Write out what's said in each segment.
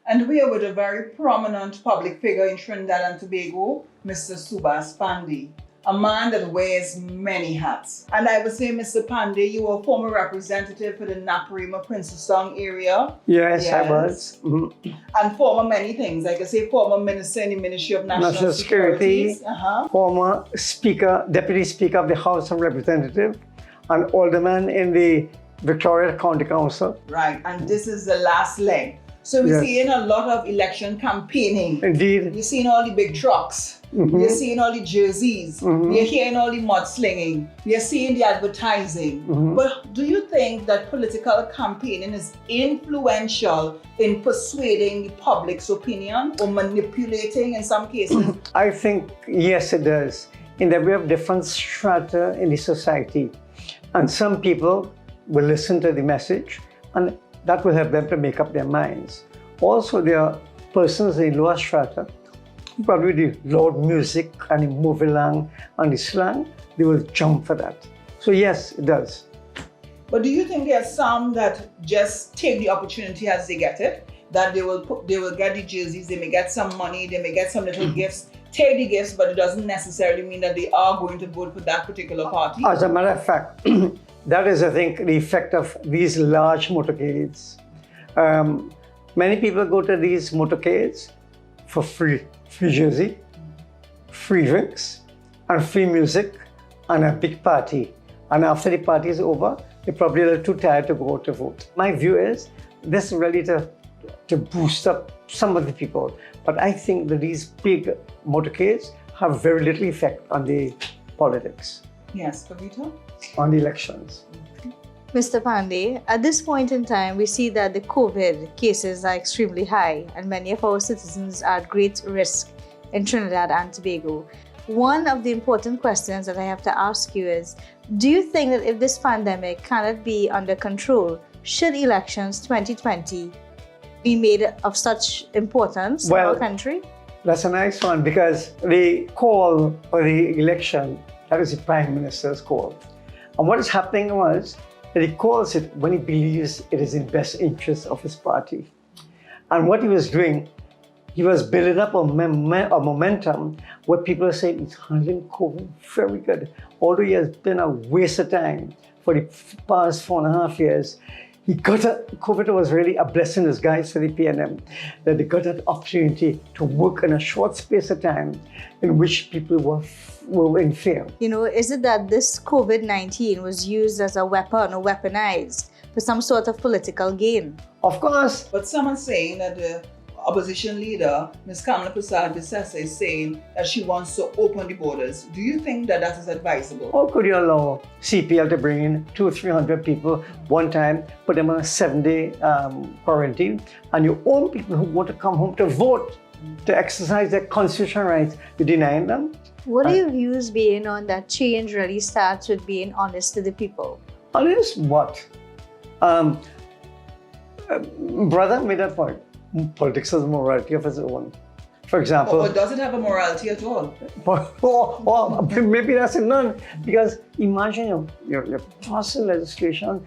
And we are with a very prominent public figure in Trinidad and Tobago, Mr. Subhas Panday, a man that wears many hats. And I would say, Mr. Panday, you were a former representative for the Naparima Princetown area. Yes, I was. And former many things. I could say former minister in the Ministry of National Security, former speaker, deputy speaker of the House of Representatives, and alderman in the Victoria County Council. Right, and this is the last leg. So we're seeing a lot of election campaigning. Indeed. You're seeing all the big trucks. You're seeing all the jerseys. You're hearing all the mudslinging. You're seeing the advertising. But do you think that political campaigning is influential in persuading the public's opinion or manipulating in some cases? I think, yes, it does. In that we have different strata in the society. And some people will listen to the message and that will help them to make up their minds. Also, there are persons in lower strata, probably the loud music and the movie lang and the slang, they will jump for that. So yes, it does. But do you think there are some that just take the opportunity as they get it? That they will get the jerseys, they may get some money, they may get some little gifts, take the gifts, but it doesn't necessarily mean that they are going to vote for that particular party? As a matter of fact, that is, I think, the effect of these large motorcades. Many people go to these motorcades for free jersey, free drinks, and free music, and a big party. And after the party is over, they're probably a little too tired to go out to vote. My view is this is really to boost up some of the people. But I think that these big motorcades have very little effect on the politics. Yes, Kavita? On the elections. Mr. Panday, at this point in time, we see that the COVID cases are extremely high and many of our citizens are at great risk in Trinidad and Tobago. One of the important questions that I have to ask you is, do you think that if this pandemic cannot be under control, should elections 2020 be made of such importance in our country? That's a nice one because the call for the election, that is the Prime Minister's call. And what is happening was that he calls it when he believes it is in best interest of his party. And what he was doing, he was building up a momentum where people are saying he's handling COVID very good. Although he has been a waste of time for the past 4.5 years, COVID was really a blessing in disguise for the PNM, that they got that opportunity to work in a short space of time in which people were in fear. You know, is it that this COVID-19 was used as a weapon or weaponized for some sort of political gain? Of course. But some are saying that the opposition leader, Ms. Kamala Persad-Bissessar, is saying that she wants to open the borders. Do you think that that is advisable? How could you allow CPL to bring in 200-300 people one time, put them on a 7-day quarantine, and your own people who want to come home to vote, to exercise their constitutional rights, you're denying them? What are your views being on that change really starts with being honest to the people? Honest what? Brother made that point. Politics has a morality of its own. For example... Or does it have a morality at all? Or maybe that's none. Because imagine you're passing legislation,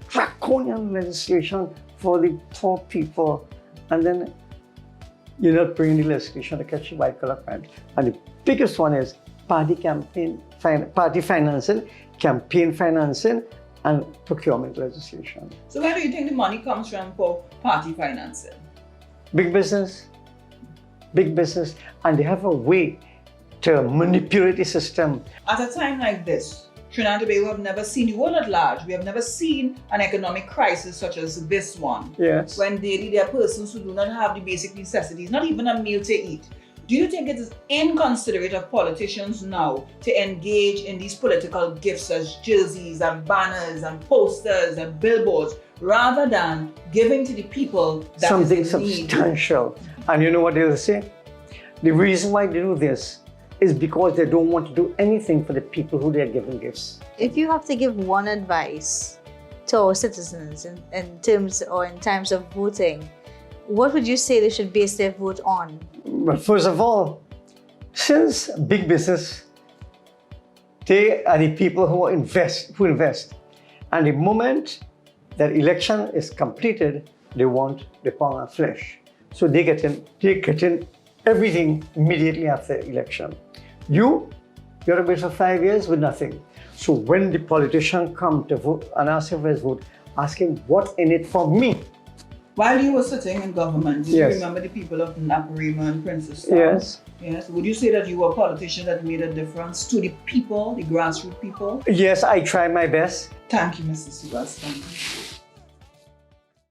draconian legislation for the poor people, and then you're not bringing the legislation to catch the white-collar crime. And the biggest one is party financing, campaign financing, and procurement legislation. So where do you think the money comes from for party financing? Big business, and they have a way to manipulate the system. At a time like this, Trinidad and Tobago have never seen, the world at large, we have never seen an economic crisis such as this one. Yes. When daily there are persons who do not have the basic necessities, not even a meal to eat. Do you think it is inconsiderate of politicians now to engage in these political gifts as jerseys and banners and posters and billboards, rather than giving to the people that something is in need? Substantial? And you know what they'll say? The reason why they do this is because they don't want to do anything for the people who they're giving gifts. If you have to give one advice to our citizens in times of voting, what would you say they should base their vote on? Well, first of all, since big business, they are the people who invest. And the moment that election is completed, they want the pound of flesh. So they're getting everything immediately after the election. You're a bit for 5 years with nothing. So when the politician come to vote and ask him for his vote, ask him what's in it for me. While you were sitting in government, did Yes. you remember the people of Naparima and Princess Town? Yes. Yes. Would you say that you were a politician that made a difference to the people, the grassroots people? Yes, I try my best. Thank you, Mrs. Subhas. Thank you.